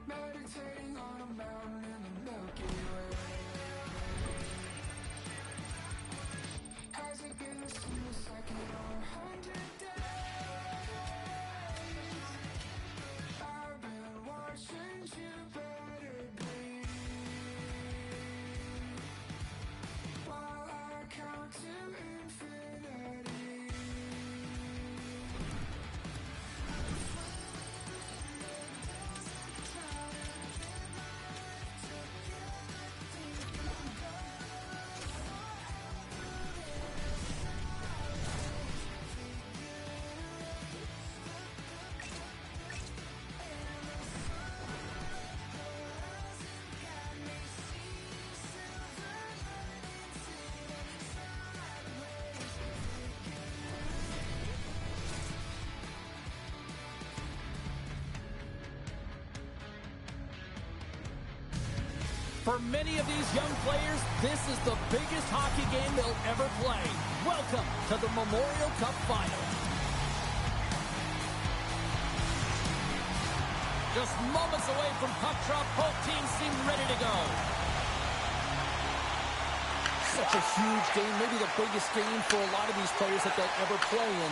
Meditating on a mountain in the Milky Way. Has it been a single second or 100 days? I've been watching you better bleed while I count to infinity. For many of these young players, this is the biggest hockey game they'll ever play. Welcome to the Memorial Cup Final. Just moments away from puck drop, both teams seem ready to go. Such a huge game, maybe the biggest game for a lot of these players that they'll ever play in.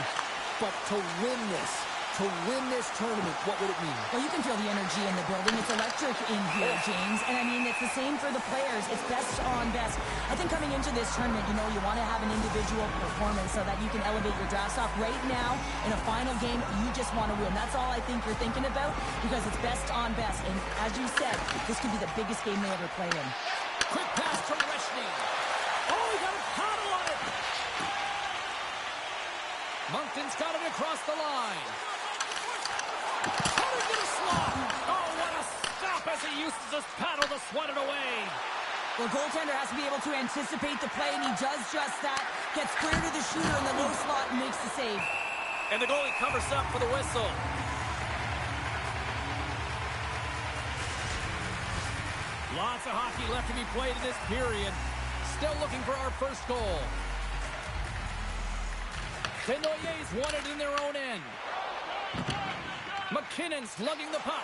But to win this tournament, what would it mean? Well, you can feel the energy in the building. It's electric in here, James. And, I mean, it's the same for the players. It's best on best. I think coming into this tournament, you know, you want to have an individual performance so that you can elevate your draft stock. Right now, in a final game, you just want to win. That's all I think you're thinking about because it's best on best. And as you said, this could be the biggest game they ever play in. Quick pass to Reshny. Oh, he got a paddle on it. Moncton's got it across the line. Cutting to the slot. Oh, what a stop as he uses his paddle to swat it away. Well, goaltender has to be able to anticipate the play, and he does just that. Gets square to the shooter in the low slot and makes the save. And the goalie covers up for the whistle. Lots of hockey left to be played in this period. Still looking for our first goal. Desnoyers won it in their own end. McKinnon's lugging the puck.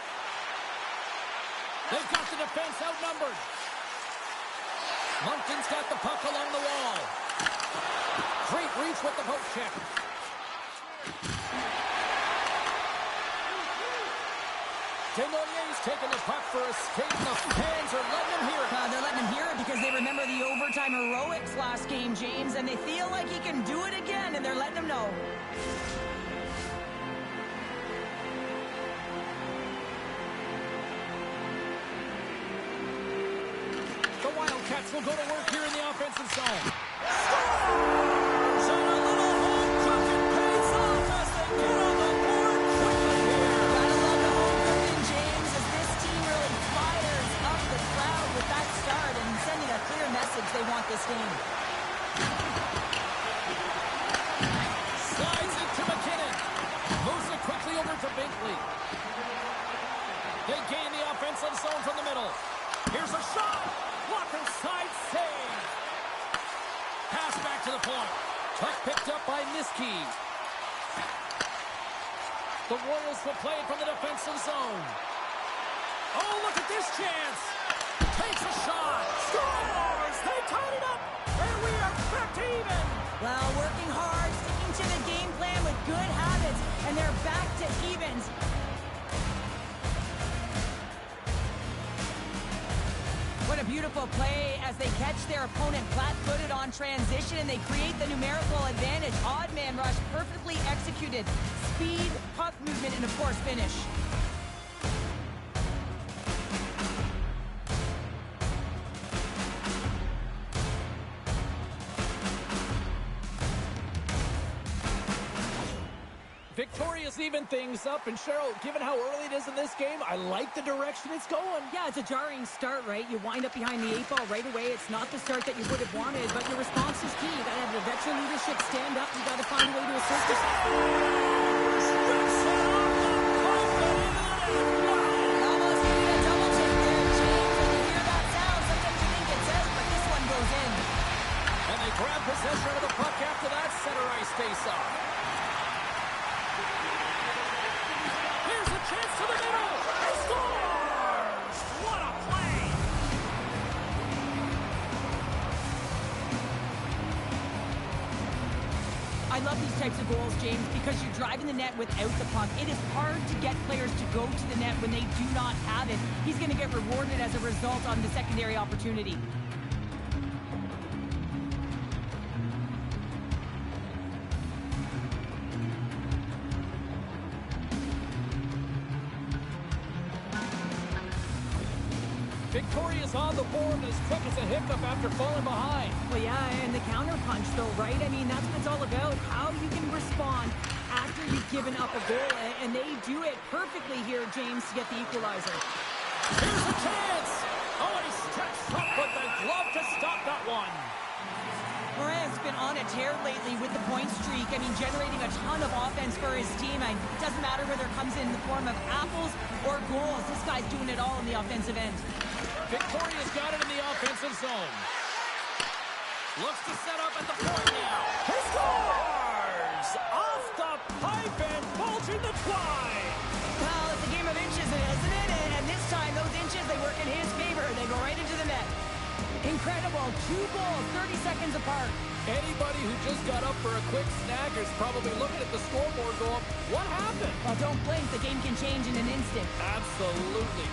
They've got the defense outnumbered. Moncton's got the puck along the wall. Great reach with the poke check. Desnoyers taking the puck for a skate. The fans are letting him hear it. They're letting him hear it because they remember the overtime heroics last game, James, and they feel like he can do it again, and they're letting him know. The Wildcats will go to work here in the offensive zone. Scores! And a little home cooking pays off as they get on the board quickly here. Gotta love the home cooking, James, as this team really fires up the crowd with that start and sending a clear message they want this game. Slides it to McKinnon. Moves it quickly over to Binkley. They gain the offensive zone from the middle. Here's a shot. Walker side save. Pass back to the point. Puck picked up by Niski. The Royals will play it from the defensive zone. Oh, look at this chance. Takes a shot. Scores. They tied it up. And we are back to even. Well, working hard, sticking to the game plan with good habits, and they're back to evens. What a beautiful play as they catch their opponent flat-footed on transition and they create the numerical advantage. Odd man rush, perfectly executed. Speed, puck movement, and of course finish. Victoria's even things up, and Cheryl, given how early it is in this game, I like the direction it's going. Yeah, it's a jarring start, right? You wind up behind the 8 ball right away. It's not the start that you would have wanted, but your response is key. You gotta have your veteran leadership stand up. You gotta find a way to assist grab possession of the puck after that center ice face-off. Here's a chance to the middle. He scores! What a play! I love these types of goals, James, because you're driving the net without the puck. It is hard to get players to go to the net when they do not have it. He's going to get rewarded as a result on the secondary opportunity. Victoria's on the board as quick as a hiccup after falling behind. Well, yeah, and the counterpunch, though, right? I mean, that's what it's all about, how you can respond after you've given up a goal, and they do it perfectly here, James, to get the equalizer. Here's a chance! Oh, and he steps up with the glove to stop that one. Moran's been on a tear lately with the point streak. I mean, generating a ton of offense for his team. It doesn't matter whether it comes in the form of apples or goals. This guy's doing it all in the offensive end. Victoria's got it in the offensive zone. Looks to set up at the point now. He scores! Off the pipe and bulging the twine. Well, it's a game of inches, isn't it? And this time, those inches, they work in his favor. They go right into the net. Incredible. 2 goals, 30 seconds apart. Anybody who just got up for a quick snack is probably looking at the scoreboard going, what happened? Well, don't blink. The game can change in an instant. Absolutely.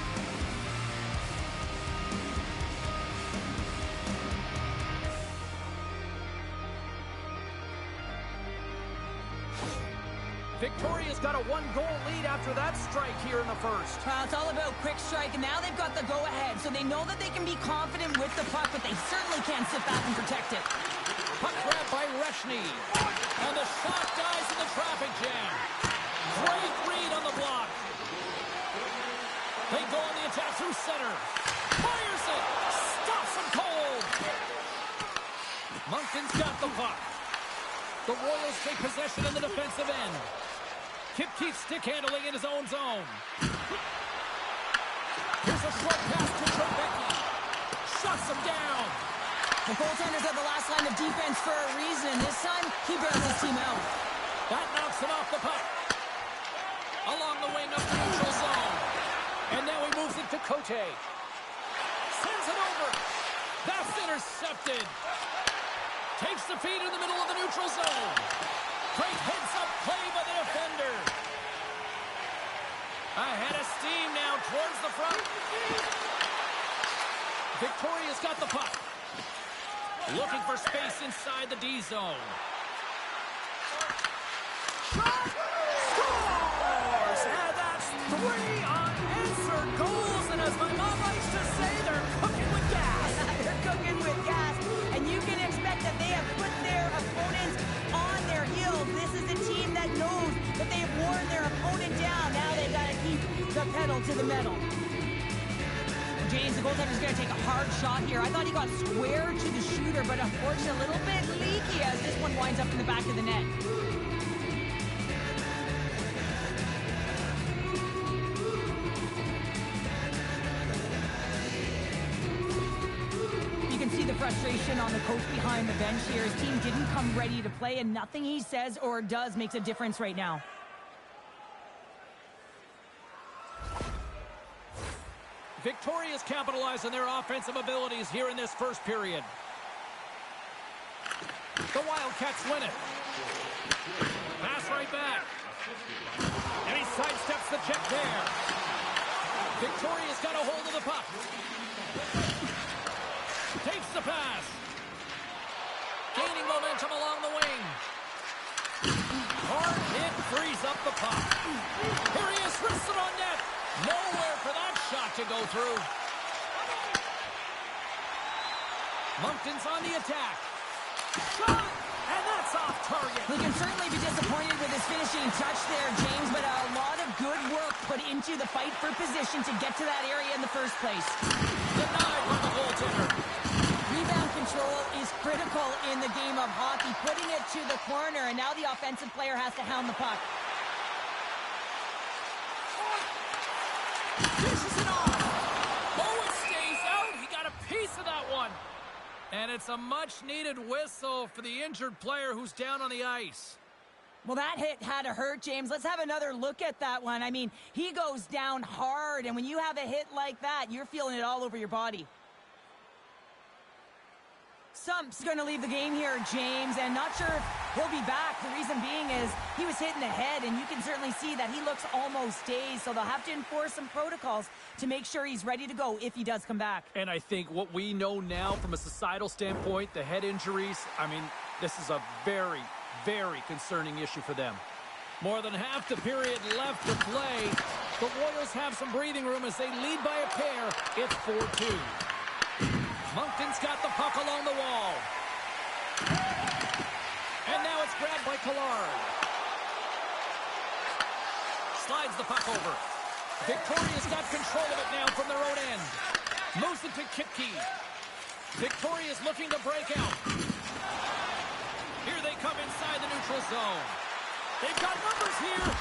Victoria's got a 1-goal lead after that strike here in the first. Well, it's all about quick strike, and now they've got the go-ahead, so they know that they can be confident with the puck, but they certainly can't sit back and protect it. Puck grab by Reshny. And the shot dies in the traffic jam. Great read on the block. They go on the attack through center. Fires it. Stops him cold. Moncton's got the puck. The Royals take possession in the defensive end. Kip keeps stick handling in his own zone. Here's a short pass to Trebecki. Shuts him down. The goaltenders are the last line of defense for a reason. This time, he bails his team out. That knocks him off the puck. Along the wing up the neutral zone. And now he moves it to Cote. Sends it over. That's intercepted. Takes the feed in the middle of the neutral zone. Great heads-up play by the defender. Ahead of steam now towards the front. Victoria's got the puck. Looking for space inside the D zone. Shot! Scores! And that's 3 unanswered goals. And as my mom likes to say, they're cooking with gas. They're cooking with gas, and you can expect that they have put their opponents on their heels. This is a team that knows that they have worn their opponent down. Now they've got to keep the pedal to the metal. James, the goaltender's going to take a hard shot here. I thought he got square to the shooter, but unfortunately a little bit leaky as this one winds up in the back of the net. You can see the frustration on the coach behind the bench here. His team didn't come ready to play, and nothing he says or does makes a difference right now. Victoria's capitalized on their offensive abilities here in this first period. The Wildcats win it. Pass right back. And he sidesteps the check there. Victoria's got a hold of the puck. the pass. Gaining momentum along the wing. Hard hit frees up the puck. Here he is, wristed on net. Nowhere for that shot to go through. Moncton's on the attack. Shot! And that's off target. He can certainly be disappointed with his finishing touch there, James, but a lot of good work put into the fight for position to get to that area in the first place. Denied by the goaltender. Rebound control is critical in the game of hockey, putting it to the corner, and now the offensive player has to hound the puck. Dishes it off. Oh, it stays out. He got a piece of that one. And it's a much-needed whistle for the injured player who's down on the ice. Well, that hit had to hurt, James. Let's have another look at that one. I mean, he goes down hard, and when you have a hit like that, you're feeling it all over your body. Sump's going to leave the game here, James, and not sure if he'll be back. The reason being is he was hit in the head, and you can certainly see that he looks almost dazed, so they'll have to enforce some protocols to make sure he's ready to go if he does come back. And I think what we know now from a societal standpoint, the head injuries, I mean, this is a very, very concerning issue for them. More than half the period left to play. The Royals have some breathing room as they lead by a pair. It's 4-2. Moncton's got the puck along the wall. And now it's grabbed by Collard. Slides the puck over. Victoria's got control of it now from their own end. Moves it to Kipke. Victoria's looking to break out. Here they come inside the neutral zone. They've got numbers here.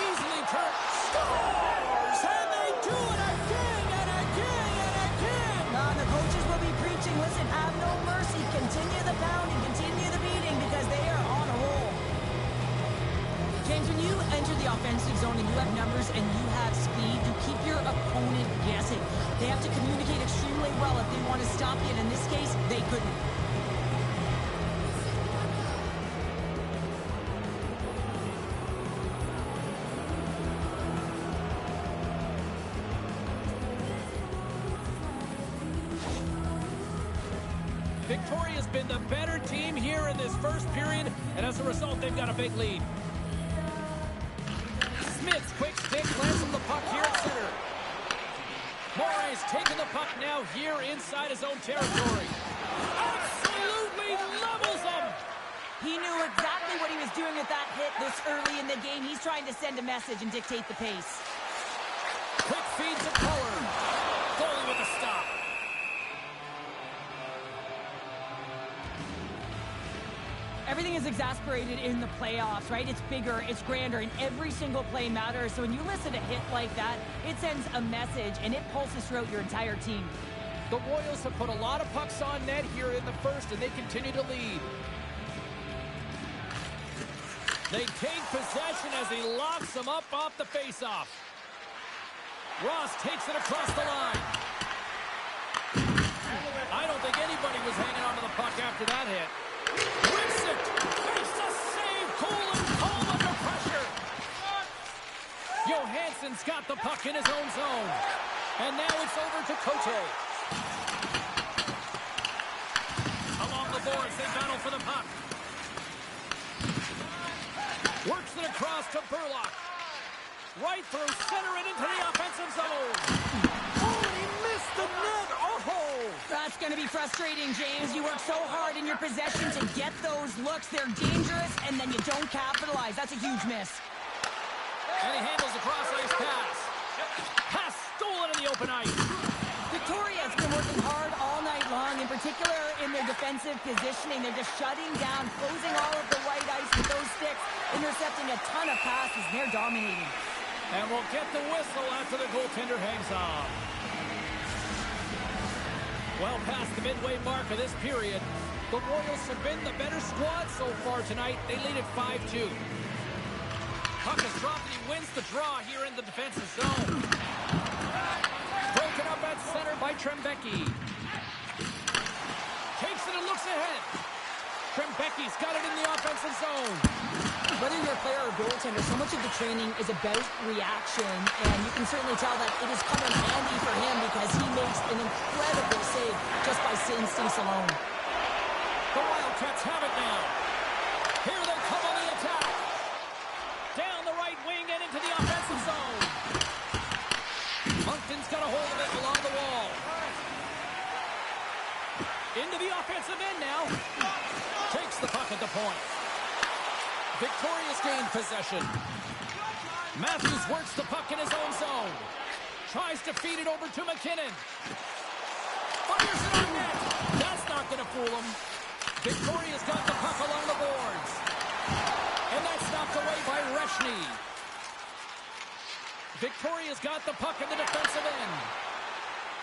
Easily turned. Scores! And they do it again and again and again. The coaches will be preaching, listen, have no mercy. Continue the pounding, continue the beating, because they are on a roll. James, when you enter the offensive zone and you have numbers and you have speed, you keep your opponent guessing. They have to communicate extremely well if they want to stop you, and in this case, they couldn't. Victoria's been the better team here in this first period, and as a result, they've got a big lead. Smith's quick stick lands on the puck here at center. Morey's taking the puck now here inside his own territory. Absolutely levels him! He knew exactly what he was doing with that hit this early in the game. He's trying to send a message and dictate the pace. Quick feed to Collard. Goalie with a stop. Everything is exasperated in the playoffs, right? It's bigger, it's grander, and every single play matters. So when you listen to a hit like that, it sends a message, and it pulses throughout your entire team. The Royals have put a lot of pucks on net here in the first, and they continue to lead. They take possession as he locks them up off the faceoff. Ross takes it across the line. I don't think anybody was hanging onto the puck after that hit. Rips it! Makes the save! Cool and calm under pressure! Johansson's got the puck in his own zone. And now it's over to Cote. Along the boards, they battle for the puck. Works it across to Burlock. Right through center and into the offensive zone. Oh, he missed the net! Oh! That's going to be frustrating, James. You work so hard in your possession to get those looks. They're dangerous, and then you don't capitalize. That's a huge miss. And he handles the cross-ice pass. Pass stolen in the open ice. Victoria's been working hard all night long, in particular in their defensive positioning. They're just shutting down, closing all of the white ice with those sticks, intercepting a ton of passes, and they're dominating. And we'll get the whistle after the goaltender hangs on. Well past the midway mark of this period, the Royals have been the better squad so far tonight. They lead at 5-2. Puck is dropped and he wins the draw here in the defensive zone. Broken up at center by Trembecki. Takes it and looks ahead. Trembecki's got it in the offensive zone. whether you're a player or goaltender, so much of the training is about reaction, and you can certainly tell that it is coming handy for him because he makes an incredible save just by instincts alone. The Wildcats have it now. Here they come on the attack. Down the right wing and into the offensive zone. Moncton's got a hold of it along the wall. Into the offensive end now. Takes the puck at the point. Victoria's gained possession. Matthews works the puck in his own zone. Tries to feed it over to McKinnon. Fires it on net. That's not going to fool him. Victoria's got the puck along the boards. And that's knocked away by Reshny. Victoria's got the puck in the defensive end.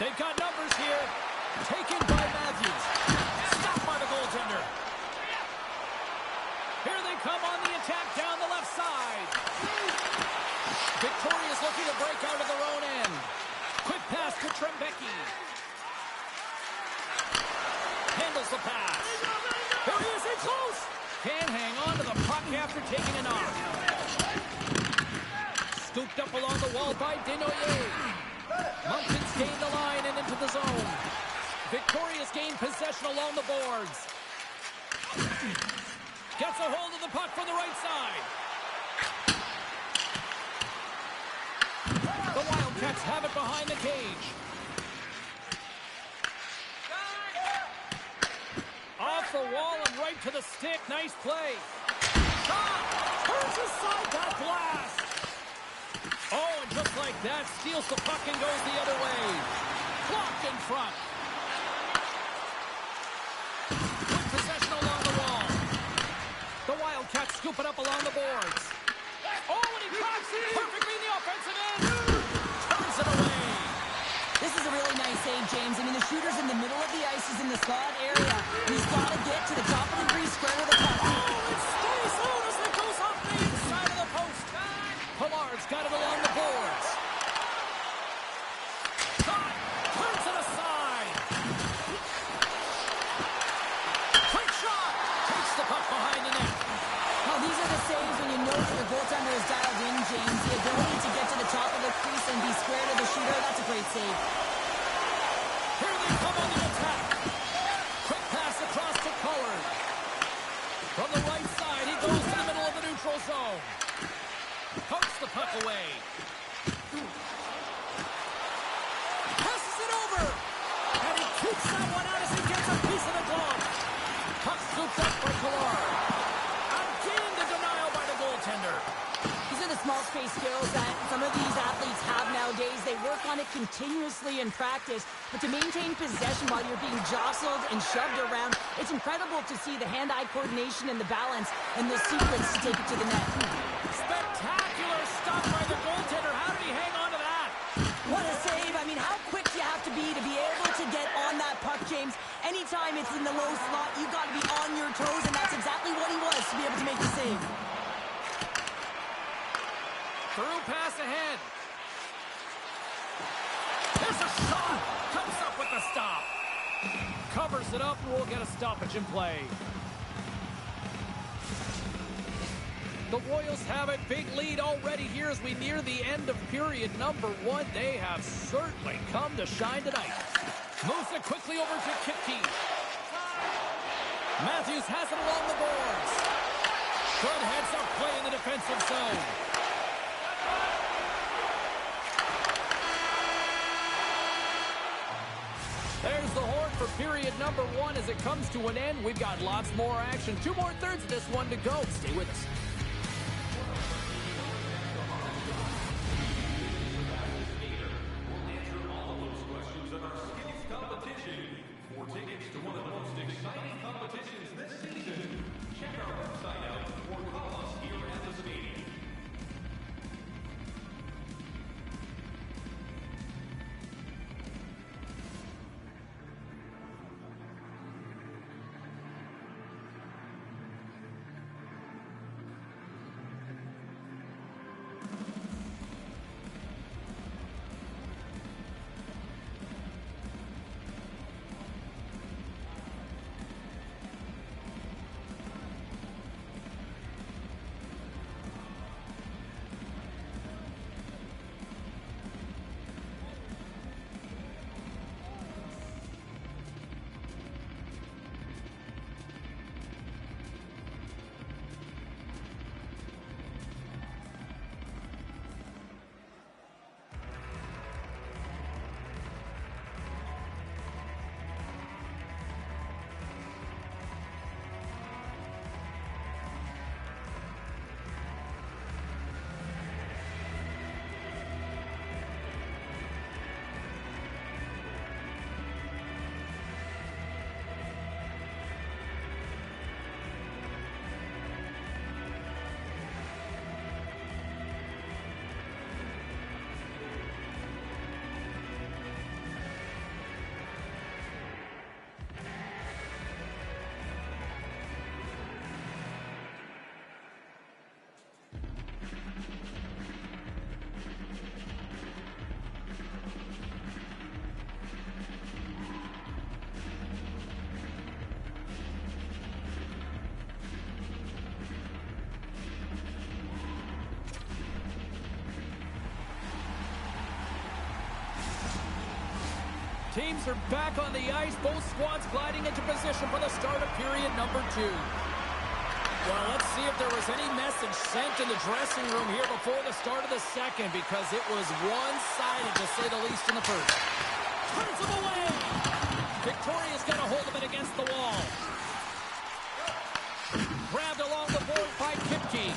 They've got numbers here. Taken by Matthews. Stopped by the goaltender. Here they come on the attack down the left side. Victoria's looking to break out of their own end. Quick pass to Trembecki. Handles the pass. Here he is in close. Can't hang on to the puck after taking a knock. Scooped up along the wall by Desnoyers. Moncton's gained the line and into the zone. Victoria's gained possession along the boards. Gets a hold of the puck from the right side. The Wildcats have it behind the cage. Off the wall and right to the stick. Nice play. Shot! Turns aside that blast. Oh, and just like that, steals the puck and goes the other way. Blocked in front. Good possession along the wall. The Wildcats scoop it up along the boards. Oh, and he drops it perfectly in the offensive end. Turns it away. This is a really nice save, James. I mean, the shooter's in the middle of the ice. He's in the slot area. And he's got to get to the top of the crease square with the puck. Oh, it stays out as it goes off the inside of the post. Pillard's got it along the boards. Shot. Turns it aside. Quick shot. Takes the puck behind the net. Well, these are the saves when you know that your goaltender is dialed in, James. The ability to get to the top of the crease and be square to the shooter, that's a great save. Here they come on the attack. Quick pass across to Pollard. From the right side, he goes to the middle of the neutral zone. Pokes the puck away. Passes it over. And he keeps that one out as he gets a piece of the glove. Puck scooped up for Pollard. Again, the denial by the goaltender. These are the small space skills that some of these athletes have nowadays. They work on it continuously in practice, but to maintain possession while you're being jostled and shoved around, it's incredible to see the hand-eye coordination and the balance and the sequence to take it to the net. Spectacular stuff by the goaltender. How did he hang on to that? What a save. I mean, how quick do you have to be able to get on that puck, James? Anytime it's in the low slot, you've got to be on your toes, and that's exactly what he was to be able to make the save. Through pass ahead. There's a shot. Comes up with the stop. Covers it up, and we'll get a stoppage in play. The Royals have a big lead already here as we near the end of period number 1. They have certainly come to shine tonight. Moves it quickly over to Kipke. Matthews has it along the boards. Good heads-up play in the defensive zone. There's the horn for period number 1 as it comes to an end. We've got lots more action. 2 more thirds of this one to go. Stay with us. Teams are back on the ice. Both squads gliding into position for the start of period number 2. Well, let's see if there was any message sent in the dressing room here before the start of the second, because it was one-sided, to say the least, in the first. Turns him away. Victoria's got a hold of it against the wall. Grabbed along the board by Kipke.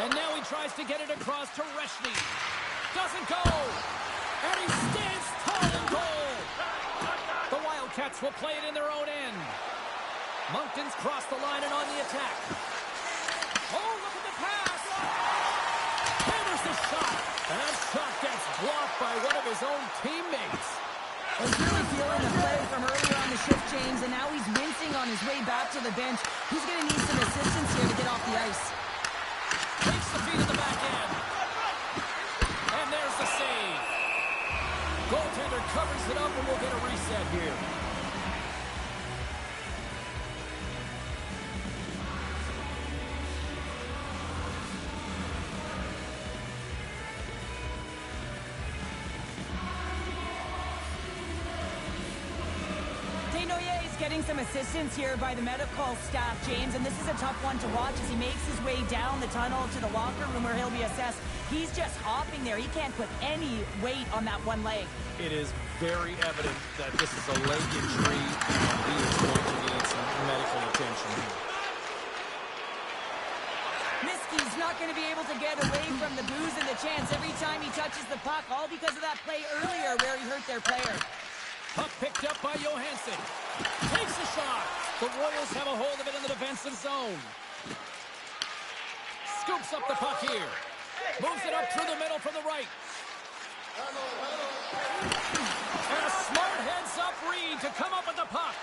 And now he tries to get it across to Reshny. Doesn't go. And he stands tall in goal. The Wildcats will play it in their own end. Moncton's crossed the line and on the attack. Oh, look at the pass. Hammers the shot. And that shot gets blocked by one of his own teammates. He's really feeling the play from earlier on the shift, James, and now he's wincing on his way back to the bench. He's going to need some assistance here to get off the ice. Takes the feed at the back end. And there's the save. Goaltender covers it up, and we'll get a reset here. Getting some assistance here by the medical staff, James, and this is a tough one to watch as he makes his way down the tunnel to the locker room where he'll be assessed. He's just hopping there. He can't put any weight on that one leg. It is very evident that this is a leg injury, and he is going to need some medical attention here. Miskey's not going to be able to get away from the booze and the chants every time he touches the puck, all because of that play earlier where he hurt their player. Puck picked up by Johansson. Takes a shot. The Royals have a hold of it in the defensive zone. Scoops up the puck here. Moves it up through the middle from the right. And a smart heads-up read to come up with the puck.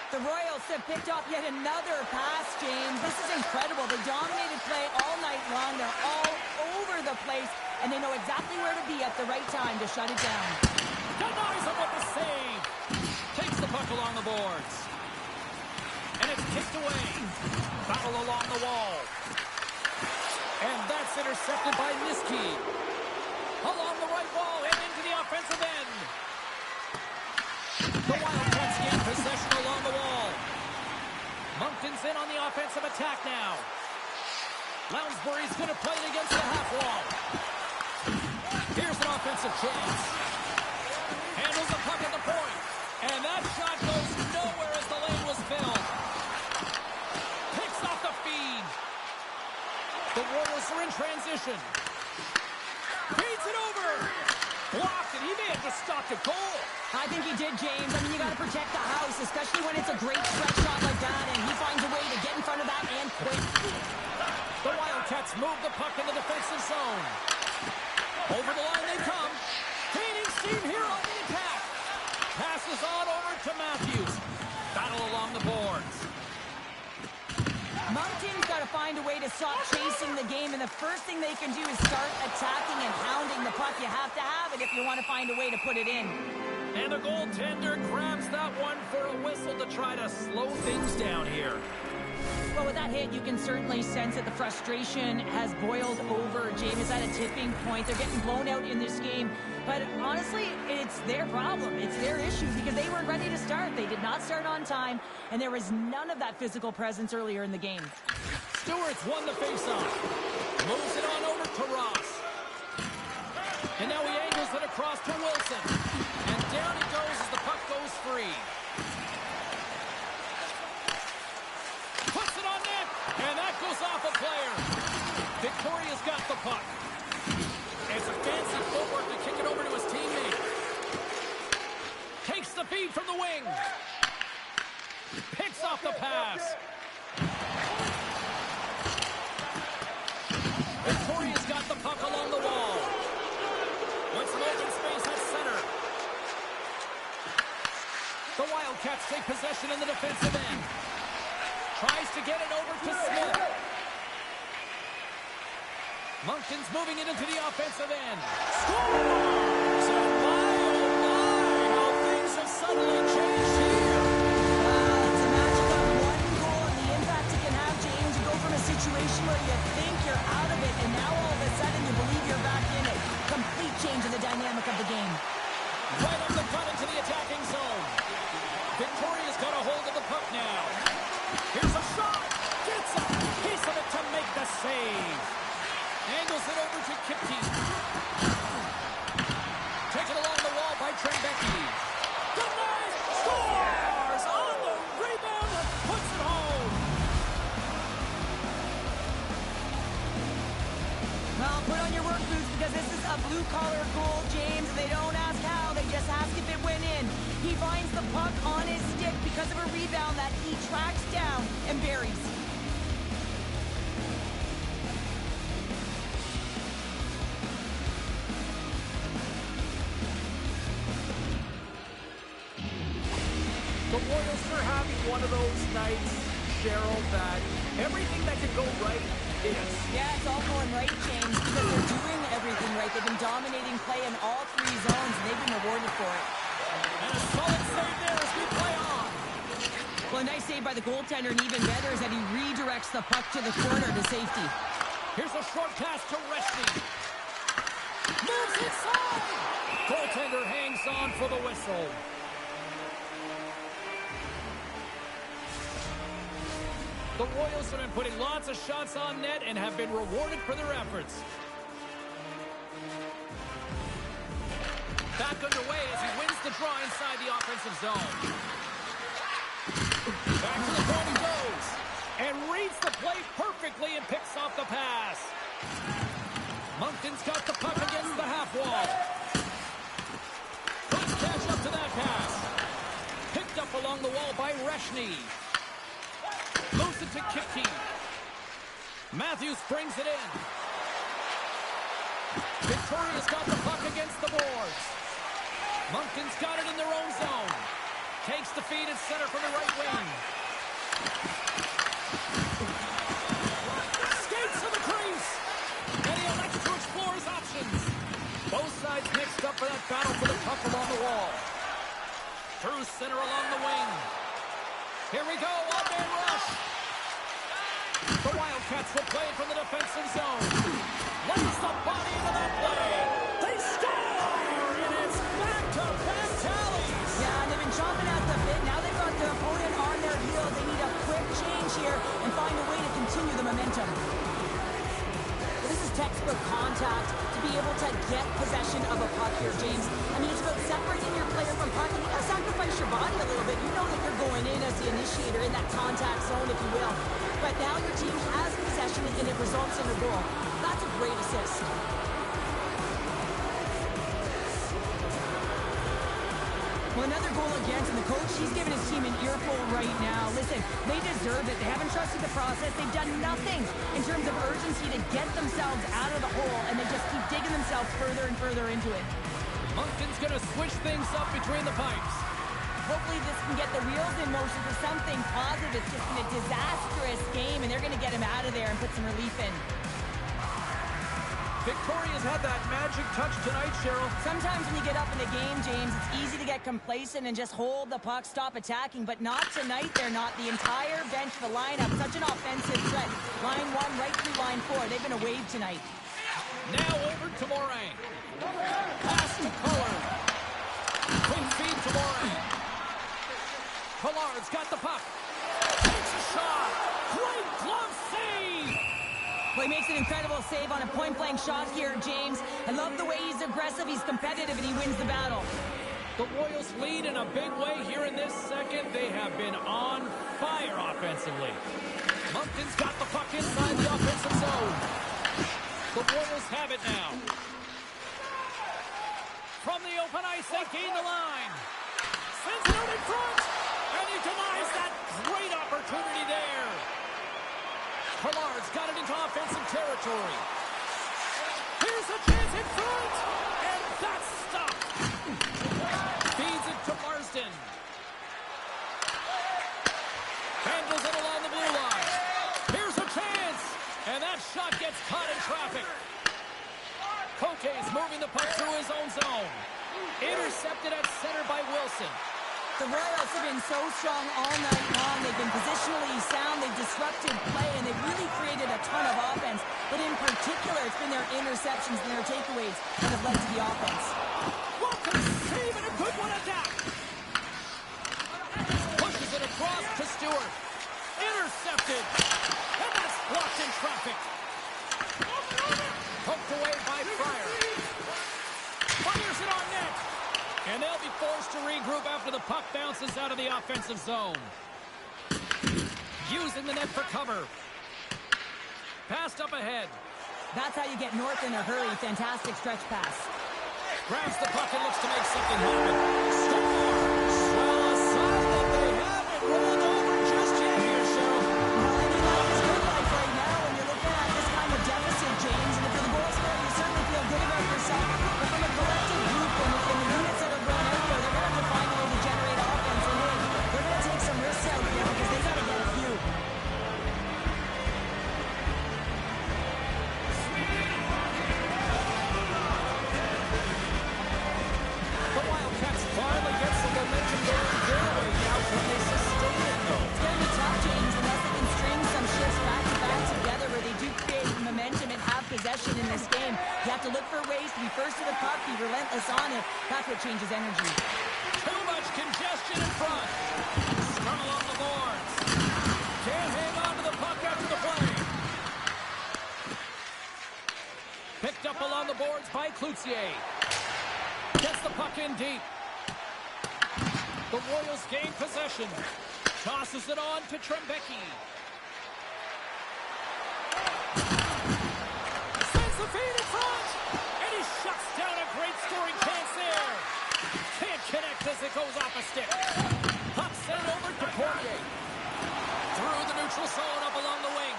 The Royals have picked up yet another pass, James. This is incredible. They dominated play all night long. They're all over the place, and they know exactly where to be at the right time to shut it down. Denies him with the save. Takes the puck along the boards. And it's kicked away. Battle along the wall. And that's intercepted by Niski. Along the right wall and into the offensive end. The Wildcats gain possession along the wall. Moncton's in on the offensive attack now. Lounsbury's going to play it against the half wall. Here's an offensive chance. Handles the puck at the point. And that shot goes nowhere as the lane was filled. Picks off the feed. The Royals are in transition. Feeds it over. Blocked, and he may have just stopped a goal. I think he did, James. I mean, you got to protect the house, especially when it's a great stretch shot like that, and he finds a way to get in front of that and quick. The Wildcats move the puck in the defensive zone. Over the line they come. Gaining steam here on the attack. Passes on over to Matthews. Battle along the boards. Moncton's got to find a way to stop chasing the game, and the first thing they can do is start attacking and pounding the puck. You have to have it if you want to find a way to put it in. And the goaltender grabs that one for a whistle to try to slow things down here. Well, with that hit, you can certainly sense that the frustration has boiled over. James is at a tipping point. They're getting blown out in this game. But honestly, it's their problem. It's their issue because they weren't ready to start. They did not start on time, and there was none of that physical presence earlier in the game. Stewart's won the faceoff. Moves it on over to Ross. And now he angles it across to Wilson. And down he goes as the puck goes free. Puts it on net, and that goes off a player. Victoria's got the puck. It's a fancy footwork to kick it over to his teammate. Takes the feed from the wing. Picks off the pass. Victoria's got the puck along the wall. With some open space at center. The Wildcats take possession in the defensive end. Tries to get it over to Smith. Moncton's moving it into the offensive end. Scores! And my, oh my, how things have suddenly changed here. Wow, it's a magic of one goal and the impact it can have, James. You go from a situation where you think you're out of it, and now all of a sudden you believe you're back in it. Complete change in the dynamic of the game. Right up the gut into the attacking zone. Victoria's got a hold of the puck now. Here's a shot. Gets a piece of it to make the save. Angles it over to Kipke. Taken along the wall by Trembecki. Denies. Scores on the rebound and puts it home. Well, put on your work boots because this is a blue-collar goal, James. They don't ask how, they just ask if it went in. He finds the puck on his stick because of a rebound that he tracks down and buries. The Royals are having one of those nights, Cheryl, that everything that could go right is. Yeah, it's all going right, James, because they're doing everything right. They've been dominating play in all three zones, and they've been rewarded for it. And a solid save there as we play on. Well, a nice save by the goaltender, and even better is that he redirects the puck to the corner to safety. Here's a short pass to Reshney. Moves inside. Goaltender hangs on for the whistle. The Royals have been putting lots of shots on net and have been rewarded for their efforts. Back underway as he wins the draw inside the offensive zone. Back to the point he goes. And reads the play perfectly and picks off the pass. Moncton's got the puck against the half wall. Let's catch up to that pass. Picked up along the wall by Reshney. Moves it to Kipke. Matthews brings it in. Victoria's got the puck against the boards. Moncton's got it in their own zone. Takes the feed at center from the right wing. Skates to the crease. And he elects to explore his options. Both sides mixed up for that battle for the puck along the wall. Through center along the wing. Here we go, one-man rush. The Wildcats will play it from the defensive zone. Lays the body into that play. They score, and it's back-to-back tallies. Yeah, and they've been chomping at the bit. Now they've got their opponent on their heels. They need a quick change here and find a way to continue the momentum. This is textbook contact to be able to get possession of a puck here, James. I mean, it's about separating your player from puck, and you gotta sacrifice your body a little bit. You know that you're going in as the initiator in that contact zone, if you will. But now your team has possession and it results in a goal. That's a great assist. Well, another goal against, and the coach, he's giving his team an earful right now. Listen, they deserve it. They haven't trusted the process. They've done nothing in terms of urgency to get themselves out of the hole, and they just keep digging themselves further and further into it. Moncton's going to switch things up between the pipes. Hopefully this can get the wheels in motion for something positive. It's just been a disastrous game, and they're going to get him out of there and put some relief in. Victoria's had that magic touch tonight, Cheryl. Sometimes when you get up in a game, James, it's easy to get complacent and just hold the puck, stop attacking, but not tonight. They're not. The entire bench, the lineup, such an offensive threat. Line 1 right through line 4. They've been a wave tonight. Now over to Morin. Pass to Collard. Quick feed to Morin. Collard's got the puck. Takes a shot. Great glove save. Well, he makes an incredible save on a point-blank shot here, James. I love the way he's aggressive, he's competitive, and he wins the battle. The Royals lead in a big way here in this second. They have been on fire offensively. Moncton's got the puck inside the offensive zone. The Royals have it now. From the open ice, they gain the line. Sends it out in front, and he denies that great opportunity there. Collard's got it into offensive territory. Here's a chance in front, and that's stopped. Feeds it to Marsden. Handles it along the blue line. Here's a chance, and that shot gets caught in traffic. Cote's moving the puck through his own zone. Intercepted at center by Wilson. The Royals have been so strong all night long. They've been positionally sound. They've disrupted play, and they've really created a ton of offense. But in particular, it's been their interceptions and their takeaways that have led to the offense. What a save and forced to regroup after the puck bounces out of the offensive zone. Using the net for cover. Passed up ahead. That's how you get north in a hurry. Fantastic stretch pass. Grabs the puck and looks to make something happen. Scores! Well, a sign that they haven't rolled over just yet here, Cheryl. Well, any life is good life right now when you're looking at this kind of deficit, James. And if you're the goal scorer, you certainly feel good about yourself. But from a collective group and the units that are going out there, they're going to have to find a way to generate offense. And hey, they're going to take some risks out here because they got to get a few. The Wildcats finally get some momentum going their way. How can they sustain it, though? It's going to be tough, James, unless they can string some shifts back-to-back together where they do create momentum and have possession in this game. You have to look for ways to be first to the puck, be relentless on it. That's what changes energy. Too much congestion in front. Scrum along the boards. Can't hang on to the puck after the play. Picked up along the boards by Cloutier. Gets the puck in deep. The Royals gain possession. Tosses it on to Trembecki. Sends the feed in front. And he shuts down a great scoring chance there. Can't connect as it goes off a stick. Puck sent over to Poirier. Through the neutral zone up along the wing.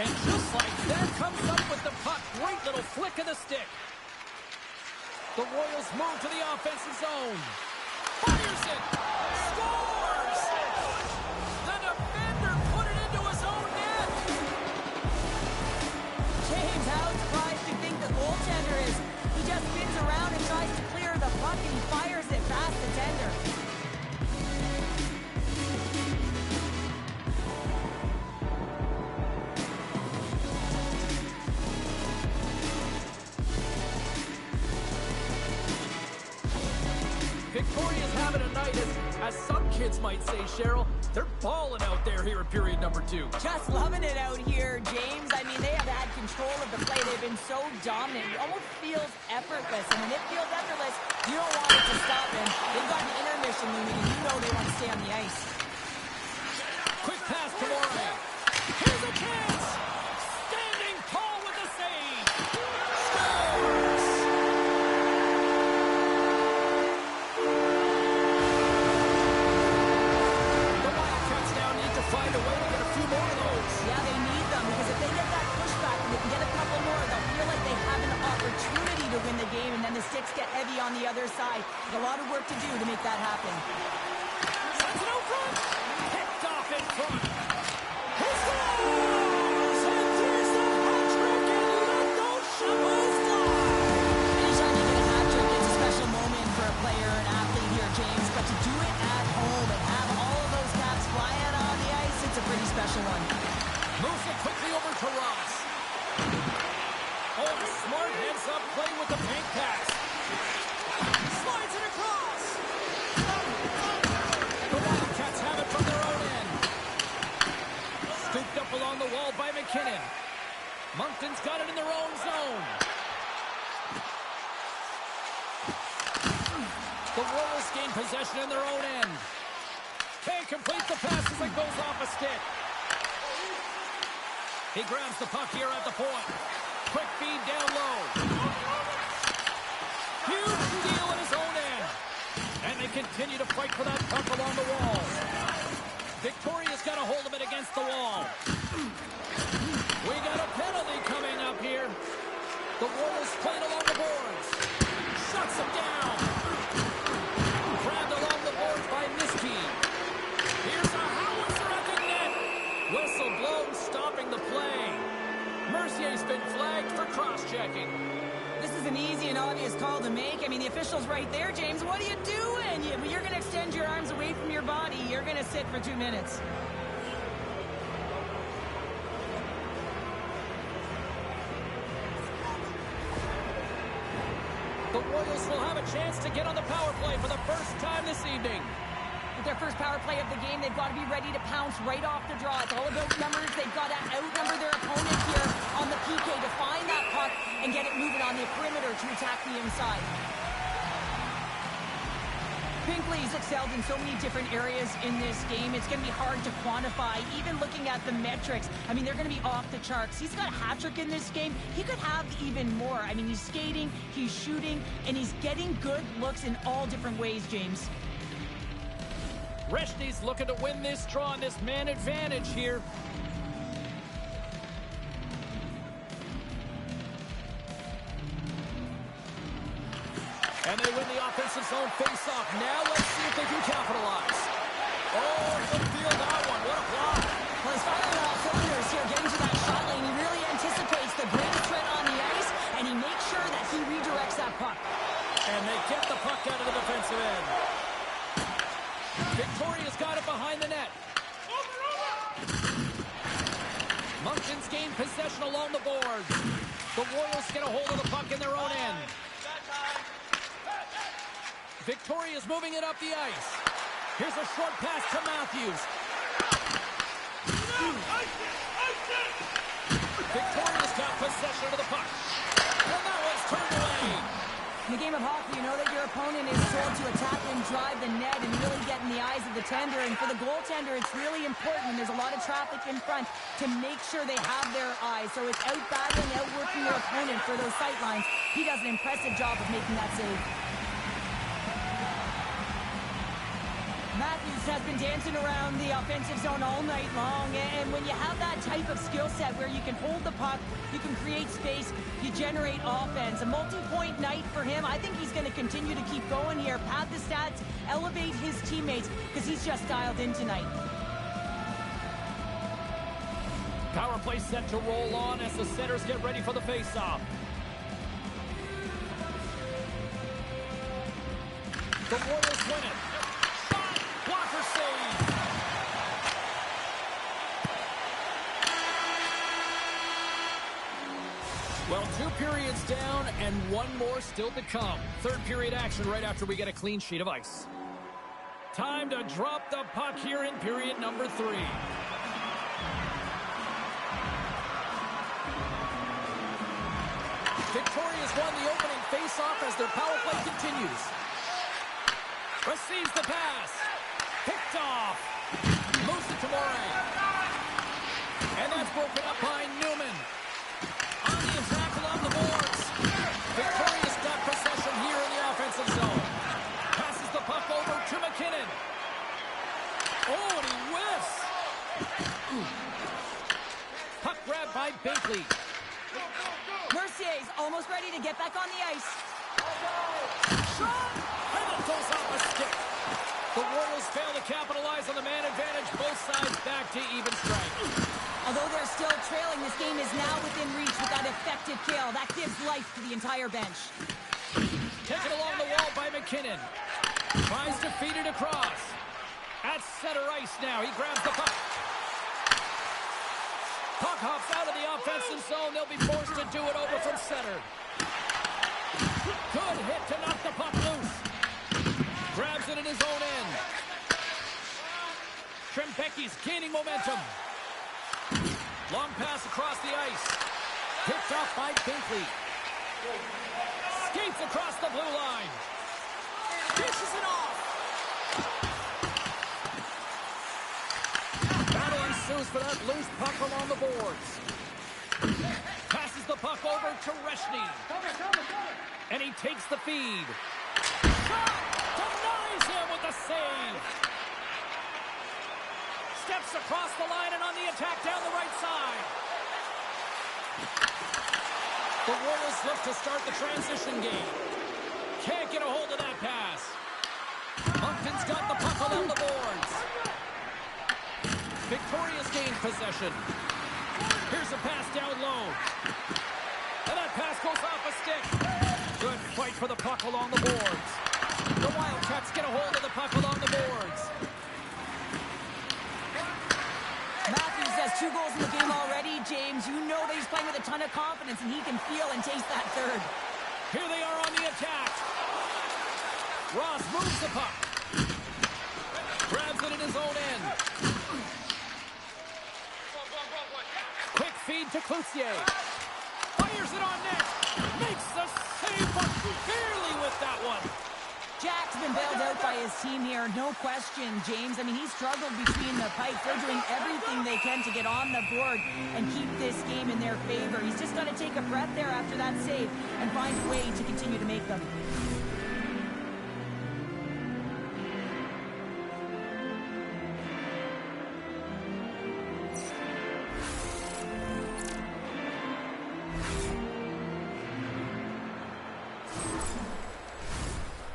And just like that comes up with the puck. Great little flick of the stick. The Royals move to the offensive zone. Fires it. Scores! The defender put it into his own net. James, how surprised do you think the goaltender is? He just spins around and tries to clear the puck, and he fires it past the tender. Victoria's having a night, as some kids might say, Cheryl. They're balling out there here in period number 2. Just loving it out here, James. I mean, they have had control of the play. They've been so dominant. It almost feels effortless. And when it feels effortless, you don't want it to stop. And they've got an intermission looming, and you know they want to stay on the ice. Quick pass to Moray. Here's a chance. Standing tall with the save. Scores! Find a way to get a few more of those. Yeah, they need them because if they get that pushback and they can get a couple more, they'll feel like they have an opportunity to win the game, and then the sticks get heavy on the other side. A lot of work to do to make that happen. Sends it out front. Picked off in front. He scores! And there's the hat-trick, and let those shovels fly. Anytime you get a hat-trick, it's a special moment for a player, an athlete here, James. But to do it at home and have all of those caps flying on the ice, it's a pretty special one. Moves it quickly over to Ross. Oh, smart heads-up play with the paint pass. Slides it across. The Wildcats have it from their own end. Scooped up along the wall by McKinnon. Moncton's got it in their own zone. The Royals gain possession in their own end. Can't complete the pass as it goes off a stick. He grabs the puck here at the point. Quick feed down low. Huge steal in his own end. And they continue to fight for that puck along the wall. Victoria's got a hold of it against the wall. We got a penalty coming up here. The Royals played along the boards. Shuts him down. Grabbed along the boards by Miskey. Here's a howitzer at the net. Whistle blown, stopping the play. Mercier's been flagged for cross-checking. This is an easy and obvious call to make. I mean, the official's right there, James. What are you doing? You're going to extend your arms away from your body. You're going to sit for 2 minutes. The Royals will have a chance to get on the power play for the first time this evening. With their first power play of the game, they've got to be ready to pounce right off the draw. It's all about numbers. They've got to outnumber their opponent here on the PK to find that puck and get it moving on the perimeter to attack the inside. Binkley's excelled in so many different areas in this game. It's going to be hard to quantify, even looking at the metrics. I mean, they're going to be off the charts. He's got a hat trick in this game. He could have even more. I mean, he's skating, he's shooting, and he's getting good looks in all different ways, James. Reshny's looking to win this draw and this man advantage here. And they win the offensive zone face-off. Now let's see if they can capitalize. Oh, he'll feel that one. What a block. Well, he's firing on all cylinders here, getting to that shot lane. He really anticipates the greatest threat on the ice, and he makes sure that he redirects that puck. And they get the puck out of the defensive end. Victoria's got it behind the net. Moncton's gained possession along the boards. The Royals get a hold of the puck in their own end. Victoria's moving it up the ice. Here's a short pass to Matthews. Victoria's got possession of the puck. And that was turned away. In the game of hockey, you know that your opponent is told to attack and drive the net and really get in the eyes of the tender. And for the goaltender, it's really important when there's a lot of traffic in front to make sure they have their eyes. So it's out-battling, outworking your opponent for those sight lines. He does an impressive job of making that save. Matthews has been dancing around the offensive zone all night long, and when you have that type of skill set where you can hold the puck, you can create space, you generate offense. A multi-point night for him. I think he's going to continue to keep going here, pad the stats, elevate his teammates, because he's just dialed in tonight. Power play set to roll on as the setters get ready for the face-off. The Royals win it. Blocker save. Well, 2 periods down and 1 more still to come. Third period action right after we get a clean sheet of ice. Time to drop the puck here in period number 3. Victoria's won the opening face-off as their power play continues. Receives the pass. Picked off. Moves it to Moray. And that's broken up by Newman. On the attack along the boards. Victoria's got possession here in the offensive zone. Passes the puck over to McKinnon. Oh, and he whiffs. Puck grabbed by Binkley. Mercier's almost ready to get back on the ice. Shot! And it goes off a stick. The Royals fail to capitalize on the man advantage. Both sides back to even strength. Although they're still trailing, this game is now within reach with that effective kill. That gives life to the entire bench. Taken along the wall by McKinnon. Tries to feed it across. At center ice now. He grabs the puck. Puck hops out of the offensive zone. They'll be forced to do it over from center. Good hit to knock the puck loose. Grabs it in his own end. Trembecki's gaining momentum. Long pass across the ice. Picked off by Binkley. Skates across the blue line. Dishes it off. Battle ensues for that loose puck along the boards. Passes the puck over to Reshny. And he takes the feed. Shot! Denies him with the save. Steps across the line and on the attack down the right side. The Royals look to start the transition game. Can't get a hold of that pass. Moncton's got the puck along the boards. Victoria's gained possession. Here's a pass down low. And that pass goes off a stick. Good fight for the puck along the boards. The Wildcats get a hold of the puck along the boards. Matthews has 2 goals in the game already, James. You know that he's playing with a ton of confidence, and he can feel and taste that third. Here they are on the attack. Ross moves the puck. Grabs it in his own end. Quick feed to Cloutier. Fires it on net. Makes the save, but barely with that one. Jack's been bailed out by his team here, no question, James. I mean, he struggled between the pipes. They're doing everything they can to get on the board and keep this game in their favor. He's just got to take a breath there after that save and find a way to continue to make them.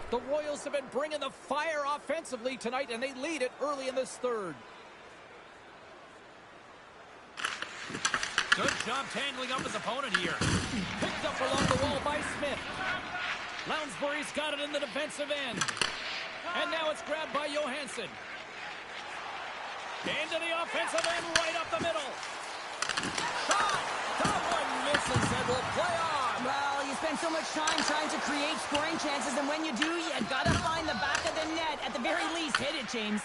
The Royals have been bringing the fire offensively tonight, and they lead it early in this third. Good job tangling up his opponent here. Picked up along the wall by Smith. Lounsbury's got it in the defensive end. And now it's grabbed by Johansson. Into the offensive end, right up the middle. Shot! That one misses and will play on. Well, you spend so much time trying to create scoring chances, and when you do, you got to find the back of the net. At the very least, hit it, James.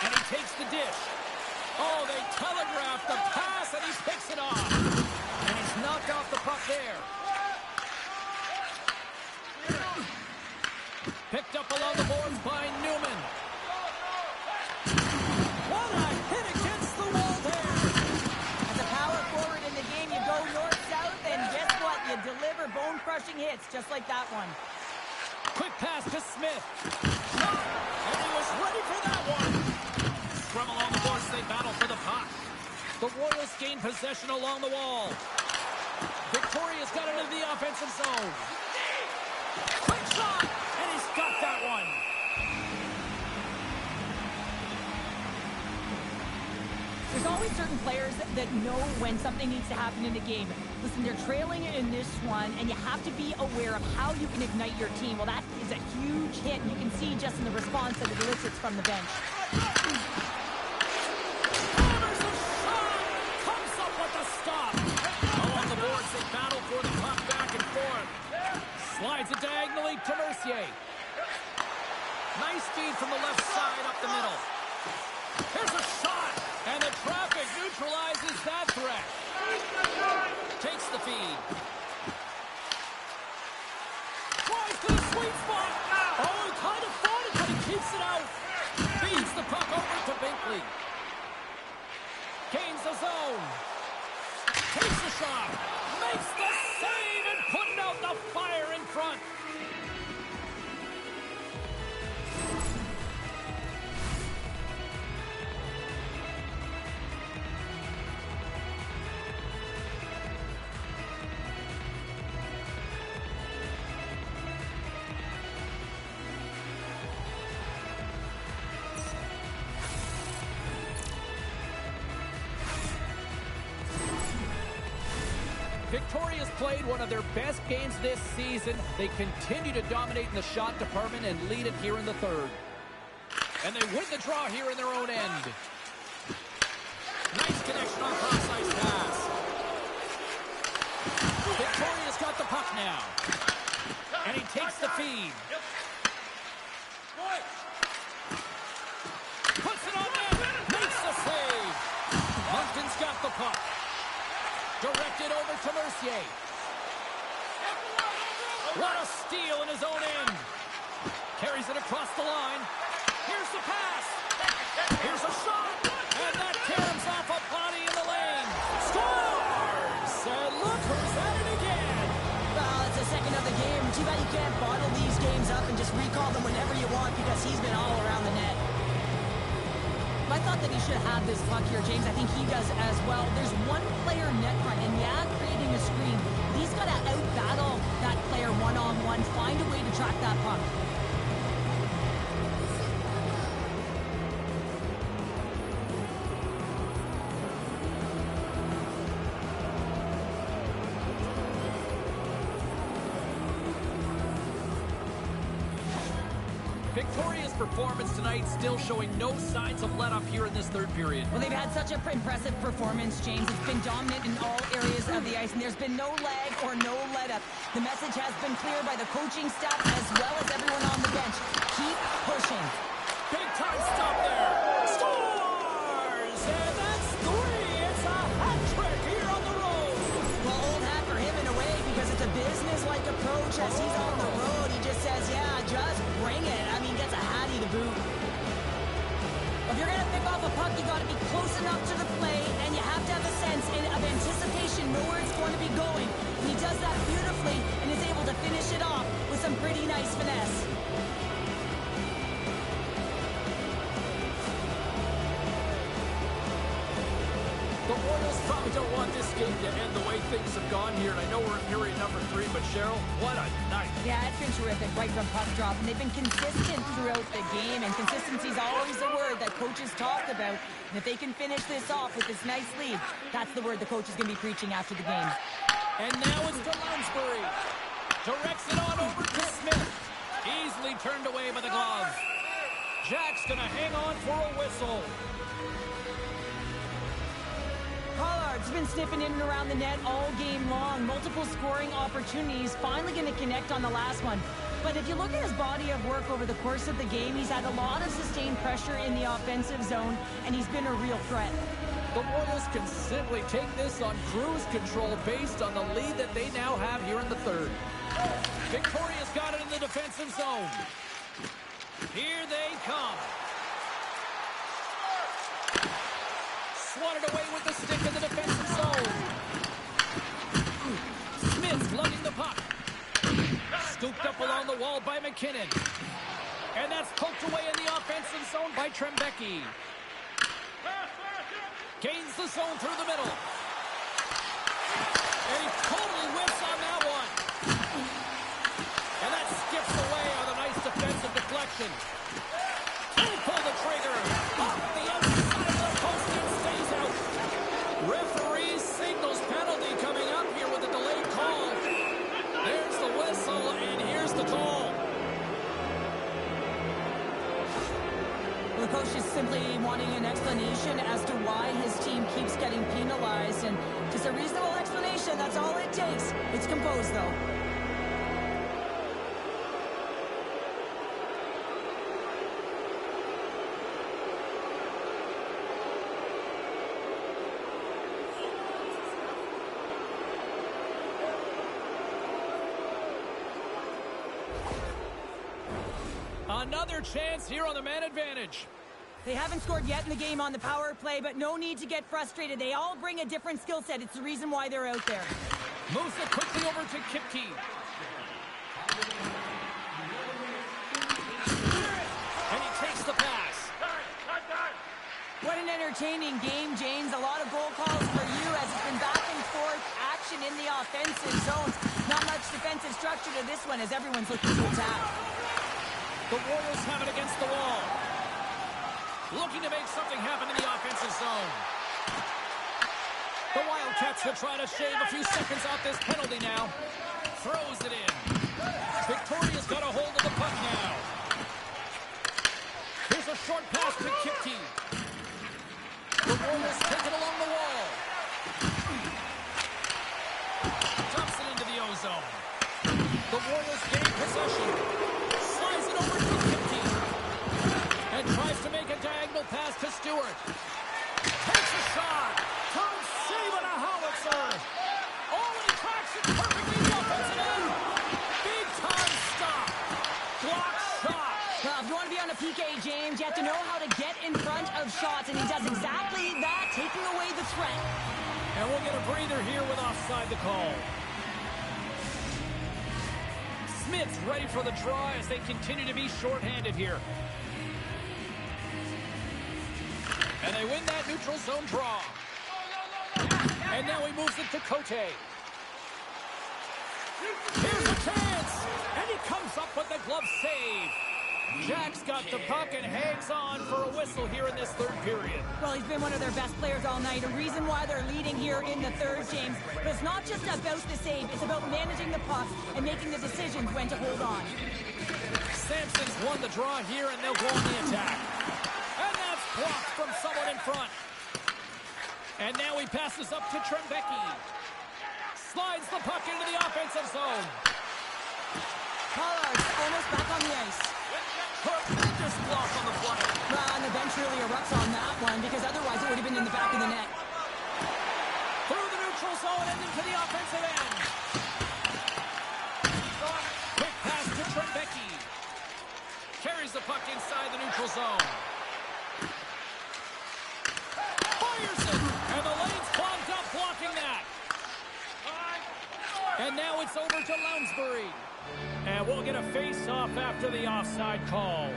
And he takes the dish. Oh, they telegraphed the pass, and he picks it off. And he's knocked off the puck there. Picked up along the boards by Newman. What a hit against the wall there. As a power forward in the game, you go north-south, and guess what? You deliver bone-crushing hits just like that one. Quick pass to Smith. And he was ready for that one. From along the boards, they battle for the puck. The Royals gain possession along the wall. Victoria's got it into the offensive zone. Quick shot, and he's got that one. There's always certain players that know when something needs to happen in the game. Listen, they're trailing in this one, and you have to be aware of how you can ignite your team. Well, that is a huge hit, and you can see just in the response that it elicits from the bench. Hammers a shot! Comes up with the stop. Along the boards, they battle for the puck back and forth. Slides it diagonally to Mercier. Nice feed from the left side up the middle. Here's a shot, and the traffic neutralizes that threat. Takes the feed. Tries to the sweet spot. Oh, he kind of fought it, but he keeps it out. Feeds the puck over to Binkley. Gains the zone. Takes the shot. Makes the save and putting out the fire in front. Victoria's played one of their best games this season. They continue to dominate in the shot department and lead it here in the third. And they win the draw here in their own end. Nice connection on cross-ice pass. Victoria's got the puck now. And he takes the feed. Puts it on net. Makes the save. Moncton's got the puck. Directed over to Mercier. What a steal in his own end. Carries it across the line. Here's the pass. Here's a shot. And that caroms off a body in the lane. Scores! And look who's at it again. Well, it's the second of the game. Too bad you can't bottle these games up and just recall them whenever you want because he's been all around the net. I thought that he should have this puck here, James. I think he does as well. There's one player net front, and yeah, creating a screen. He's got to out-battle that player one-on-one, find a way to track that puck. Victoria's performance tonight still showing no signs of let-up here in this third period. Well, they've had such an impressive performance, James. It's been dominant in all areas of the ice, and there's been no lag or no let-up. The message has been clear by the coaching staff as well as everyone on the bench. Keep pushing. Big-time stop there. Scores! And that's three. It's a hat trick here on the road. Well, old hat for him in a way because it's a business-like approach as he's on the road. He just says, yeah, boot. If you're going to pick off a puck, you got to be close enough to the play, and you have to have a sense of anticipation, know where it's going to be going. And he does that beautifully and is able to finish it off with some pretty nice finesse. The Royals probably don't want this game to end the way things have gone here. And I know we're in period number 3, but Cheryl, what a night. Yeah, it's been terrific right from puck drop. And they've been consistent throughout the game. And consistency is always a word that coaches talk about. And if they can finish this off with this nice lead, that's the word the coach is going to be preaching after the game. And now it's to Lounsbury. Directs it on over to Smith. Easily turned away by the glove. Jack's going to hang on for a whistle. Collard's been sniffing in and around the net all game long. Multiple scoring opportunities. Finally going to connect on the last one. But if you look at his body of work over the course of the game, he's had a lot of sustained pressure in the offensive zone, and he's been a real threat. The Royals can simply take this on cruise control based on the lead that they now have here in the third. Victoria's got it in the defensive zone. Here they come. Swatted away with the stick in the defensive zone. Smith lugging the puck. Scooped up along the wall by McKinnon. And that's poked away in the offensive zone by Trembecki. Gains the zone through the middle. And he totally whiffs on that one. And that skips away on a nice defensive deflection. Can't pull the trigger. Off the outside of the post and stays out. Referee signals penalty coming up here with a delayed call. There's the whistle, and here's the call. The coach is simply wanting an explanation as to why his team keeps getting penalized, and just a reasonable explanation, that's all it takes. It's composed, though. Another chance here on the man advantage. They haven't scored yet in the game on the power play, but no need to get frustrated. They all bring a different skill set. It's the reason why they're out there. Moves it quickly over to Kipke. And he takes the pass. What an entertaining game, James. A lot of goal calls for you as it's been back and forth action in the offensive zones. Not much defensive structure to this one as everyone's looking to attack. The Royals have it against the wall. Looking to make something happen in the offensive zone. The Wildcats will try to shave a few seconds off this penalty now. Throws it in. Victoria's got a hold of the puck now. Here's a short pass to Kipke. The Royals take it along the wall. Dumps it into the O-zone. The Royals gain possession. Slides it over to Kipke. And tries to make a diagonal pass to Stewart. Takes a shot. Turns save on a howitzer. Oh, and he tracks it perfectly in the offensive end. Big time stop. Block shot. Well, if you want to be on a PK, James, you have to know how to get in front of shots, and he does exactly that, taking away the threat. And we'll get a breather here with offside the call. Smith's ready for the draw as they continue to be shorthanded here. And they win that neutral zone draw. And now he moves it to Cote. Here's a chance! And he comes up with the glove save. Jack's got the puck and hangs on for a whistle here in this third period. Well, he's been one of their best players all night. A reason why they're leading here in the third, James. But it's not just about the save. It's about managing the puck and making the decisions when to hold on. Sampson's won the draw here, and they'll go on the attack. And that's blocked from someone in front. And now he passes up to Trembecki. Slides the puck into the offensive zone. Collard's almost back on the ice. Tremendous block on the play. Well, and the bench really erupts on that one because otherwise it would have been in the back of the net. Through the neutral zone and into the offensive end. Quick pass to Trembecki. Carries Fires the puck inside the neutral zone. Fires it, and the lane's clogged up blocking that. And now it's over to Lounsbury. And we'll get a face-off after the offside call.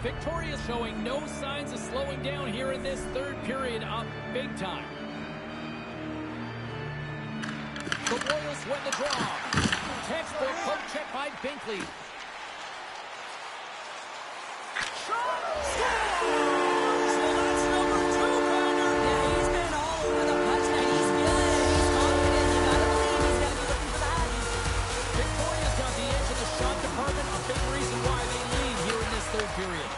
Victoria showing no signs of slowing down here in this third period, up big time. The Royals win the draw. Textbook poke check by Binkley. Period.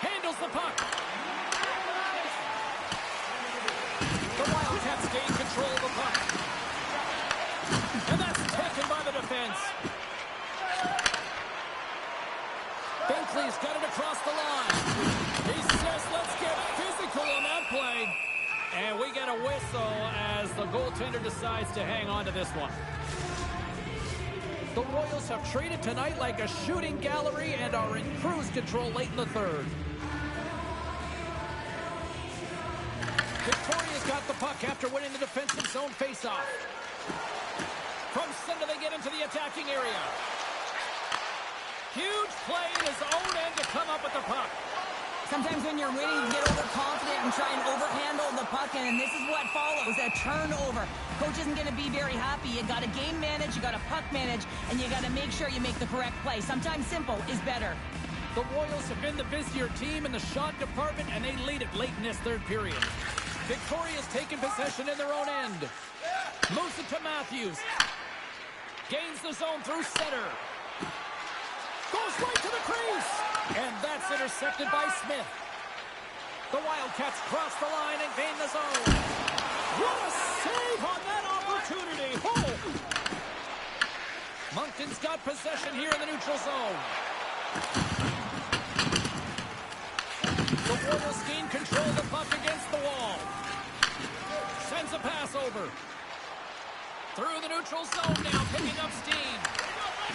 Handles the puck. The Wildcats gain control of the puck. And that's taken by the defense. Binkley's got it across the line. He says, let's get physical on that play. And we get a whistle as the goaltender decides to hang on to this one. The Royals have traded tonight like a shooting gallery and are in cruise control late in the third. Victoria's got the puck after winning the defensive zone faceoff. From center, they get into the attacking area. Huge play in his own end to come up with the puck. Sometimes when you're winning, you get overconfident and try and overhandle the puck, and this is what follows, a turnover. Coach isn't going to be very happy. You got to game manage, you got to puck manage, and you got to make sure you make the correct play. Sometimes simple is better. The Royals have been the busier team in the shot department, and they lead it late in this third period. Victoria's taken possession in their own end. Moves it to Matthews. Gains the zone through center. Goes right to the crease. And that's intercepted by Smith. The Wildcats cross the line and gain the zone. What a save on that opportunity. Oh! Moncton's got possession here in the neutral zone. The Royals gain control of the puck against the wall. Sends a pass over. Through the neutral zone now, picking up steam.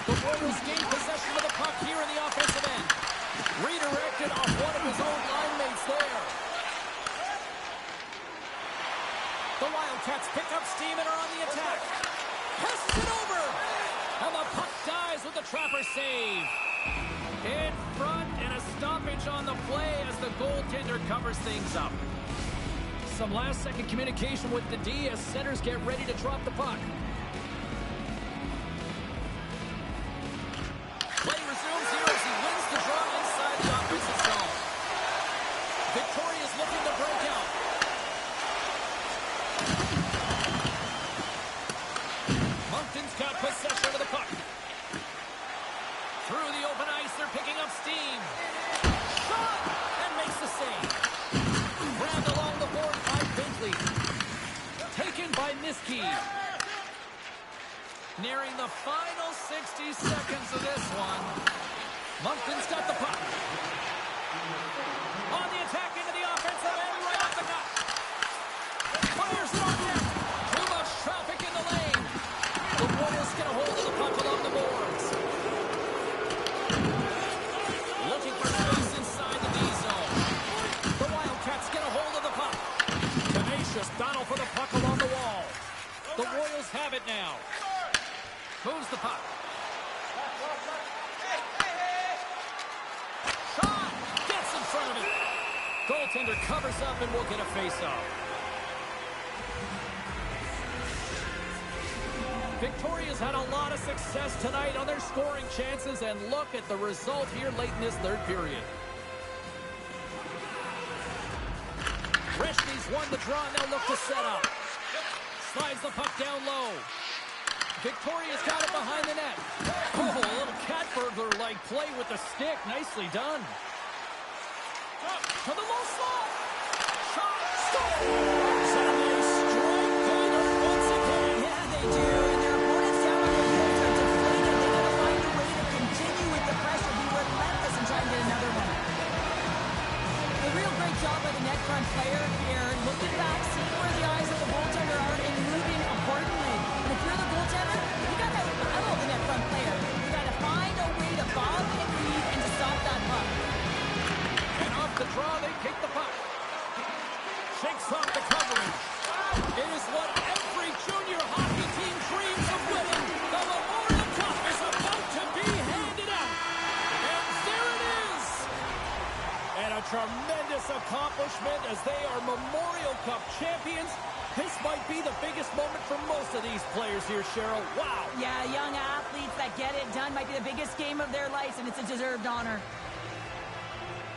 The Royals gain possession of the puck here in the offensive end. Redirected off one of his own line mates there. The Wildcats pick up steam and are on the attack. Passes it over. And the puck dies with the trapper save. In front and a stoppage on the play as the goaltender covers things up. Some last-second communication with the D as centers get ready to drop the puck. Play resumes here as he wins the draw inside the offensive zone. Victoria's looking to break out. Moncton's got possession of the puck. Through the open ice, they're picking up steam. Shot! And makes the save. Grabbed along the board by Binkley. Taken by Niski. Nearing the final 60 seconds of this one. Moncton's got the puck. On the attack into the offensive end, right off the net. Fires it on net. Too much traffic in the lane. The Royals get a hold of the puck along the boards. Looking for space inside the D zone. The Wildcats get a hold of the puck. Tenacious battle for the puck along the wall. The Royals have it now. Moves the puck. Shot! Gets in front of it. Goaltender covers up and will get a face-off. Victoria's had a lot of success tonight on their scoring chances, and look at the result here late in this third period. Reschke's won the draw, and they'll look to set up. Slides the puck down low. Victoria's got it behind the net. Oh, a little cat burglar-like play with the stick. Nicely done. To the low slot. Shot. Score. Saturday strike goal once again. Yeah, they do. And their opponents down on the field are deflated. They got to find a way to continue with the pressure, be relentless, and try and get another one. A real great job by the net front player here. Looking back, seeing where the eyes of the goaltender are, and moving accordingly. And if you're the goaltender, you got to battle the net front player. You got to find accomplishment as they are Memorial Cup champions. This might be the biggest moment for most of these players here, Cheryl. Wow. Yeah, young athletes that get it done might be the biggest game of their lives, and it's a deserved honor.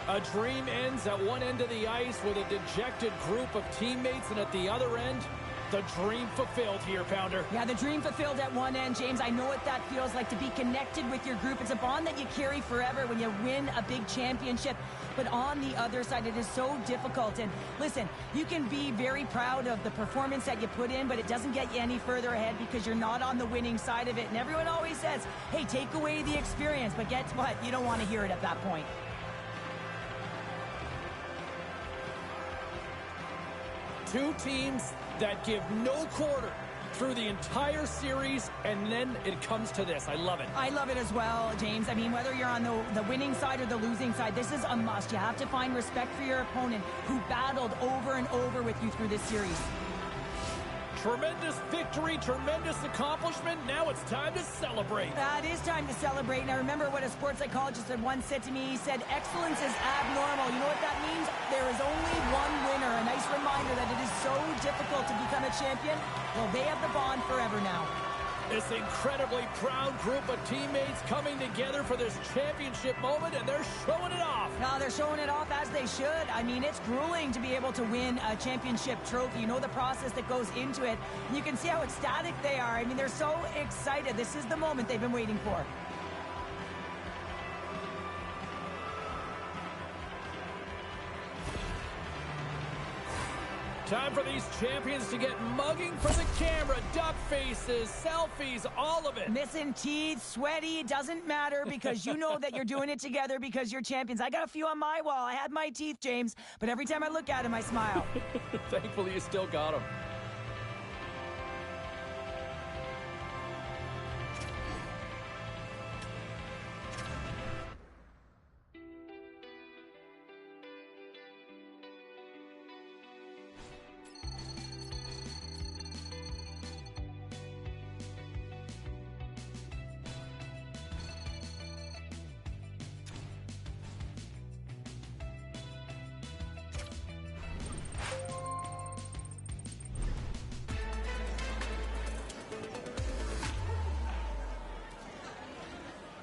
A dream ends at one end of the ice with a dejected group of teammates, and at the other end, the dream fulfilled here, Pounder. Yeah, the dream fulfilled at one end, James. I know what that feels like to be connected with your group. It's a bond that you carry forever when you win a big championship. But on the other side, it is so difficult. And listen, you can be very proud of the performance that you put in, but it doesn't get you any further ahead because you're not on the winning side of it. And everyone always says, hey, take away the experience. But guess what? You don't want to hear it at that point. Two teams that give no quarter through the entire series, and then it comes to this. I love it. I love it as well, James. I mean, whether you're on the winning side or the losing side, this is a must. You have to find respect for your opponent who battled over and over with you through this series. Tremendous victory, tremendous accomplishment. Now it's time to celebrate. It is time to celebrate. And I remember what a sports psychologist had once said to me. He said, excellence is abnormal. You know what that means? There is only one winner. A nice reminder that it is so difficult to become a champion. Well, they have the bond forever now. This incredibly proud group of teammates coming together for this championship moment, and they're showing it off. No, they're showing it off as they should. I mean, it's grueling to be able to win a championship trophy. You know the process that goes into it. And you can see how ecstatic they are. I mean, they're so excited. This is the moment they've been waiting for. Time for these champions to get mugging for the camera. Duck faces, selfies, all of it. Missing teeth, sweaty, doesn't matter because you know that you're doing it together because you're champions. I got a few on my wall. I had my teeth, James, but every time I look at him, I smile. Thankfully, you still got them.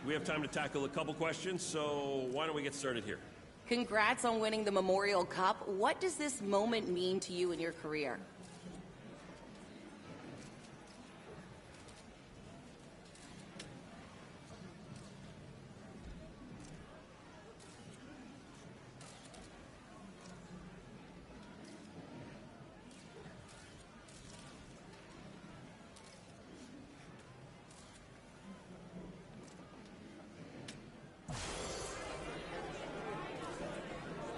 We have time to tackle a couple questions, so why don't we get started here? Congrats on winning the Memorial Cup. What does this moment mean to you in your career?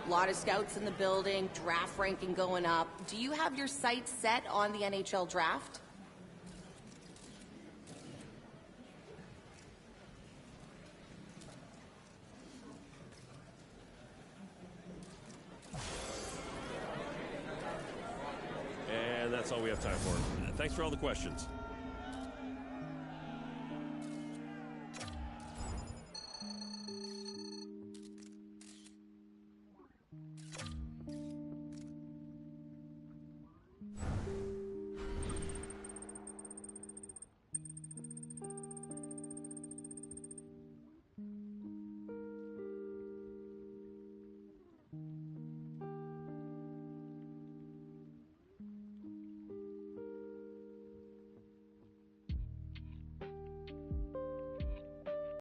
A lot of scouts in the building, draft ranking going up. Do you have your sights set on the NHL draft? And that's all we have time for. Thanks for all the questions.